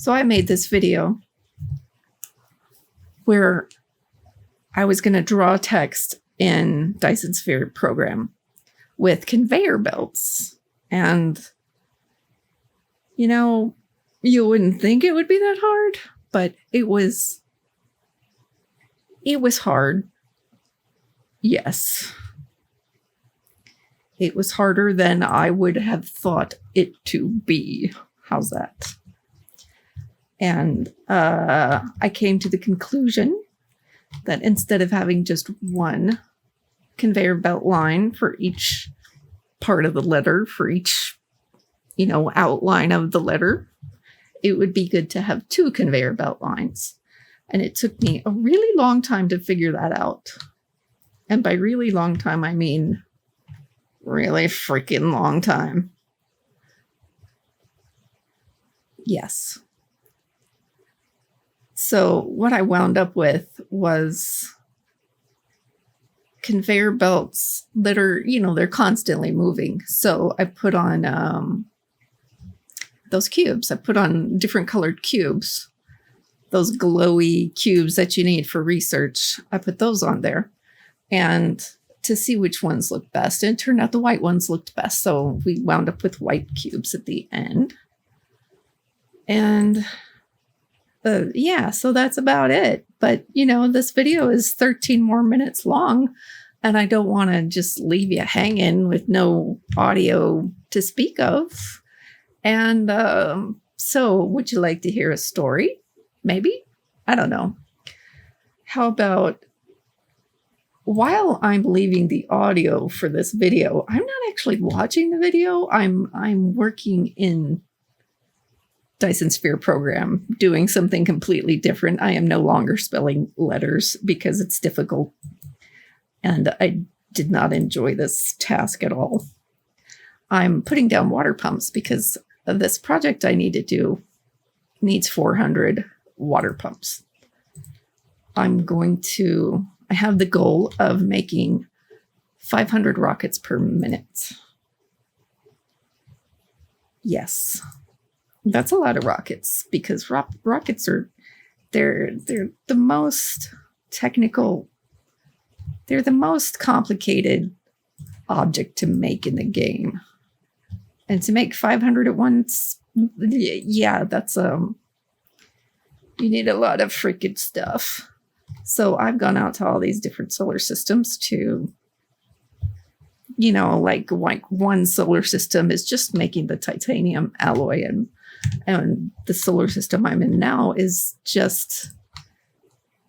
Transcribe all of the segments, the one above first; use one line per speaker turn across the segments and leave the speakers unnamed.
So I made this video where I was going to draw text in Dyson Sphere Program with conveyor belts. And, you know, you wouldn't think it would be that hard, but it was hard. Yes. It was harder than I would have thought it to be. How's that? And I came to the conclusion that instead of having just one conveyor belt line for each part of the letter, for each, outline of the letter, it would be good to have two conveyor belt lines. And it took me a really long time to figure that out. And by really long time, I mean really freaking long time. Yes. So what I wound up with was conveyor belts that are, they're constantly moving. So I put on those cubes. I put on different colored cubes. Those glowy cubes that you need for research. I put those on there. And to see which ones looked best. And it turned out the white ones looked best. So we wound up with white cubes at the end. And so that's about it. But, this video is 13 more minutes long, and I don't want to just leave you hanging with no audio to speak of. And so would you like to hear a story? Maybe? I don't know. How about while I'm leaving the audio for this video, I'm not actually watching the video. I'm working in Dyson Sphere Program, doing something completely different. I am no longer spelling letters because it's difficult. And I did not enjoy this task at all. I'm putting down water pumps because this project I need to do needs 400 water pumps. I have the goal of making 500 rockets per minute. Yes. That's a lot of rockets because rockets are, they're the most technical, they're the most complicated object to make in the game. And to make 500 at once, yeah, that's, you need a lot of freaking stuff. So I've gone out to all these different solar systems to, like one solar system is just making the titanium alloy, and the solar system I'm in now is just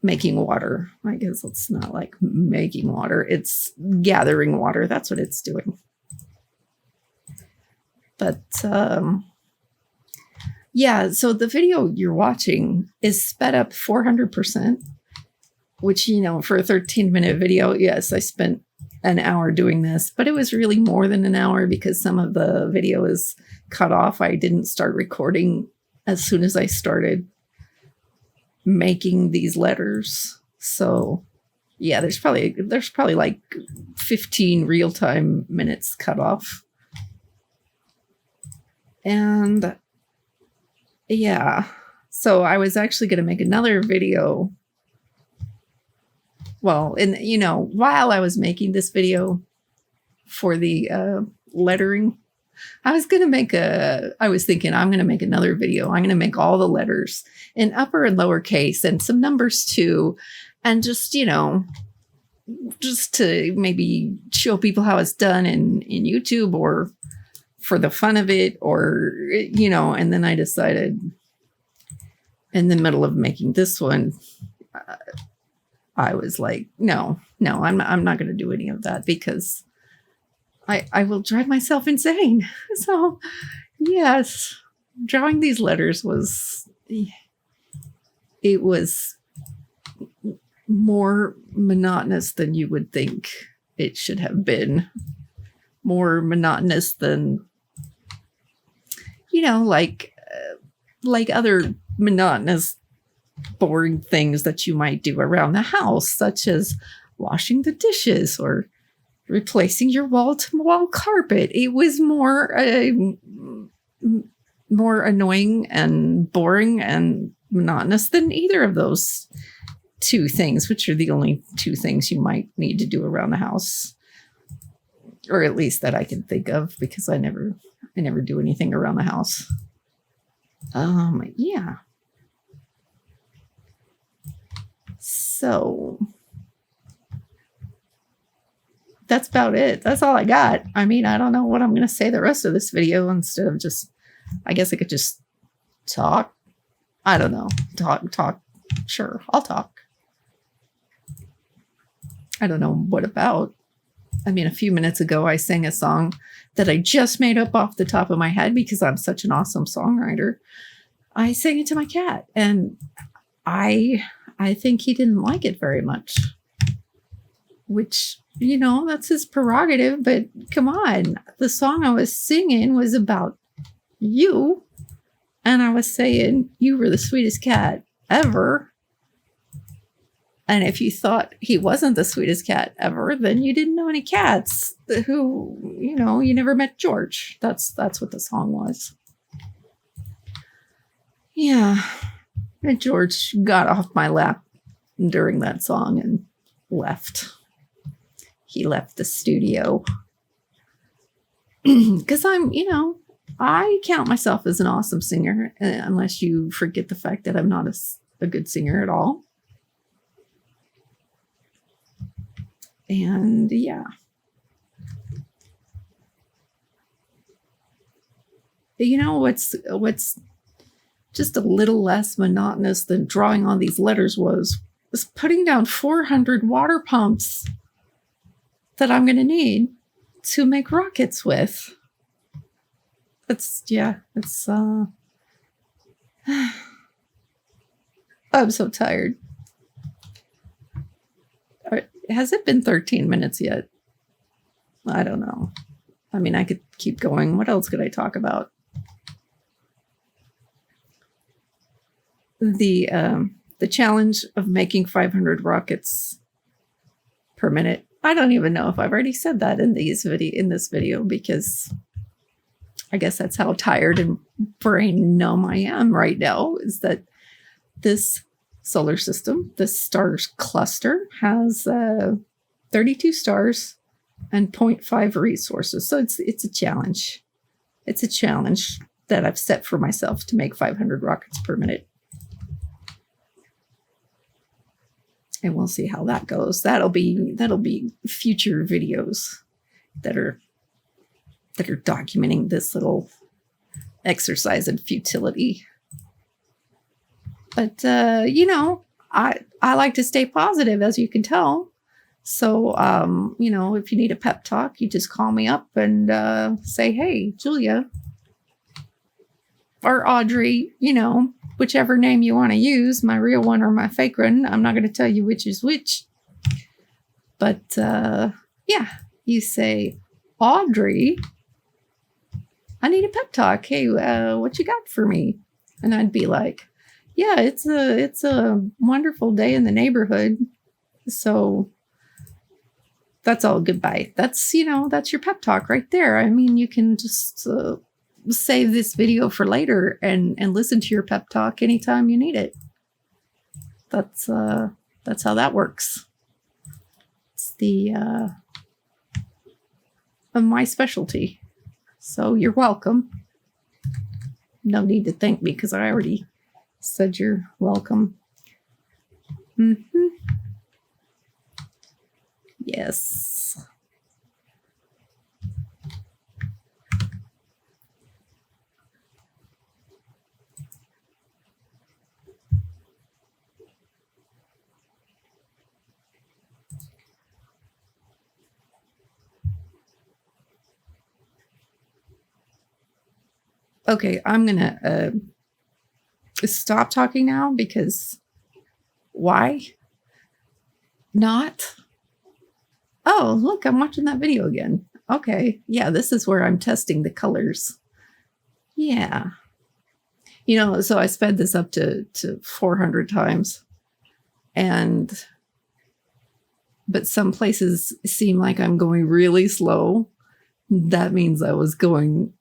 making water. I guess it's not like making water. It's gathering water. That's what it's doing. But, so the video you're watching is sped up 400%, which, for a 13-minute video, yes, I spent an hour doing this, but it was really more than an hour because some of the video is cut off. I didn't start recording as soon as I started making these letters. So yeah, there's probably like 15 real-time minutes cut off. And yeah, so I was actually going to make another video. Well, while I was making this video for the lettering, I was thinking I'm going to make another video. I'm going to make all the letters in upper and lower case and some numbers too. And just to maybe show people how it's done in YouTube or for the fun of it, or, and then I decided in the middle of making this one, I was like, no, I'm not going to do any of that because I will drive myself insane. So yes, drawing these letters was more monotonous than you would think it should have been. More monotonous than, like other monotonous, boring things that you might do around the house, such as washing the dishes or replacing your wall-to-wall carpet. It was more more annoying and boring and monotonous than either of those two things, which are the only two things you might need to do around the house, or at least that I can think of, because I never do anything around the house. Yeah. So that's about it. That's all I got. I mean, I don't know what I'm going to say the rest of this video instead of just, I guess I could just talk. I don't know. Talk. Sure, I'll talk. I don't know what about. I mean, a few minutes ago, I sang a song that I just made up off the top of my head because I'm such an awesome songwriter. I sang it to my cat, and I think he didn't like it very much, which, you know, that's his prerogative, but come on. The song I was singing was about you, and I was saying you were the sweetest cat ever. And if you thought he wasn't the sweetest cat ever, then you didn't know any cats who, you know, you never met George. That's what the song was. Yeah. And George got off my lap during that song and left. He left the studio. Because I count myself as an awesome singer, unless you forget the fact that I'm not a good singer at all. And yeah. You know what's just a little less monotonous than drawing on these letters was putting down 400 water pumps that I'm going to need to make rockets with. I'm so tired. Has it been 13 minutes yet? I don't know. I mean, I could keep going. What else could I talk about? The challenge of making 500 rockets per minute. I don't even know if I've already said that in this video, because I guess that's how tired and brain numb I am right now, is that this solar system, this stars cluster, has 32 stars and 0.5 resources. So it's a challenge. It's a challenge that I've set for myself to make 500 rockets per minute. And we'll see how that goes. That'll be future videos that are documenting this little exercise in futility. But I like to stay positive, as you can tell. So if you need a pep talk, you just call me up and say, "Hey, Julia," or Audrey, whichever name you want to use, my real one or my fake one. I'm not going to tell you which is which. But you say, "Audrey, I need a pep talk. Hey, what you got for me?" And I'd be like, "Yeah, it's a wonderful day in the neighborhood. So that's all. Goodbye." That's your pep talk right there. I mean, you can just save this video for later and listen to your pep talk anytime you need it. That's how that works. It's my specialty. So you're welcome. No need to thank me, because I already said you're welcome. Yes. Okay, I'm gonna stop talking now, because why not? Oh, look, I'm watching that video again. Okay, yeah, this is where I'm testing the colors. Yeah. So I sped this up to 400 times. But some places seem like I'm going really slow. That means I was going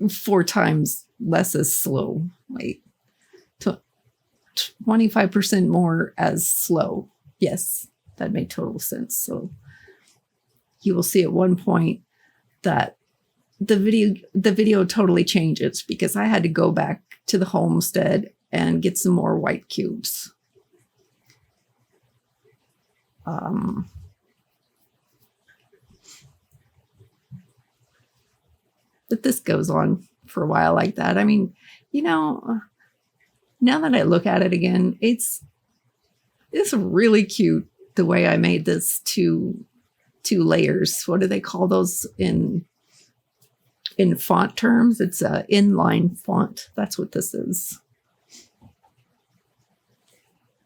4 times less as slow. Wait, 25% more as slow. Yes, that made total sense. So you will see at one point that the video totally changes because I had to go back to the homestead and get some more white cubes. But this goes on for a while like that. I mean, you know, now that I look at it again, it's really cute the way I made this two layers. What do they call those in font terms? It's a inline font. That's what this is.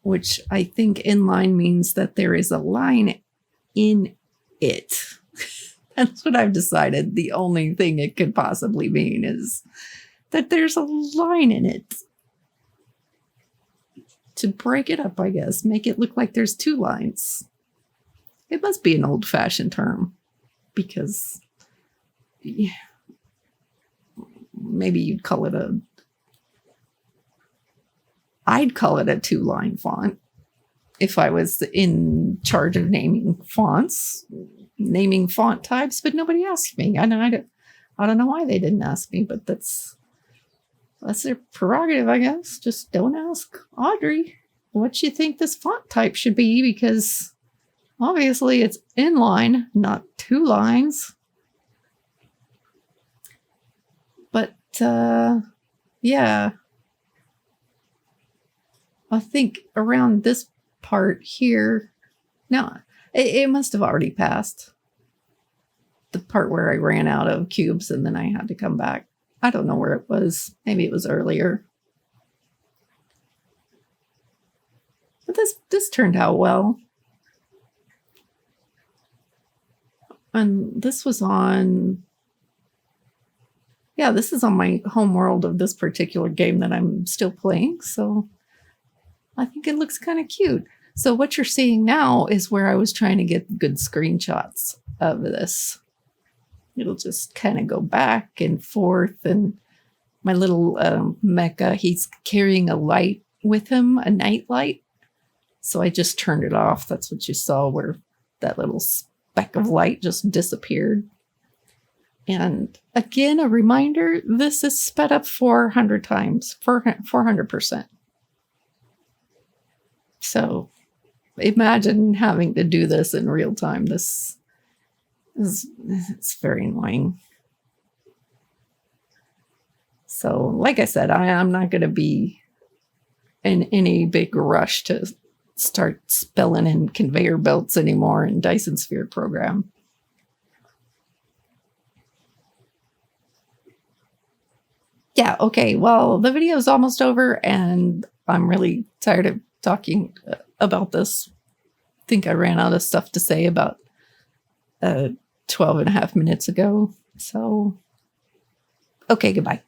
Which I think inline means that there is a line in it. That's what I've decided. The only thing it could possibly mean is that there's a line in it. To break it up, I guess. Make it look like there's 2 lines. It must be an old-fashioned term. Because maybe you'd call it I'd call it a 2-line font if I was in charge of naming fonts, naming font types, but nobody asked me. I don't know why they didn't ask me, but that's their prerogative, I guess. Just don't ask Audrey what you think this font type should be, because obviously it's inline, not 2 lines. But yeah. I think around this part here, no, it must have already passed. The part where I ran out of cubes and then I had to come back. I don't know where it was. Maybe it was earlier. But this turned out well. And this was on... Yeah, this is on my home world of this particular game that I'm still playing, so... I think it looks kind of cute. So what you're seeing now is where I was trying to get good screenshots of this. It'll just kind of go back and forth. And my little mecha, he's carrying a light with him, a night light. So I just turned it off. That's what you saw, where that little speck of light just disappeared. And again, a reminder, this is sped up 400 times, 400%. So imagine having to do this in real time. It's very annoying. So like I said, I'm not going to be in any big rush to start spelling in conveyor belts anymore in Dyson Sphere Program. Yeah, okay, well, the video is almost over and I'm really tired of talking about this. I think I ran out of stuff to say about 12 and a half minutes ago. So, okay, goodbye.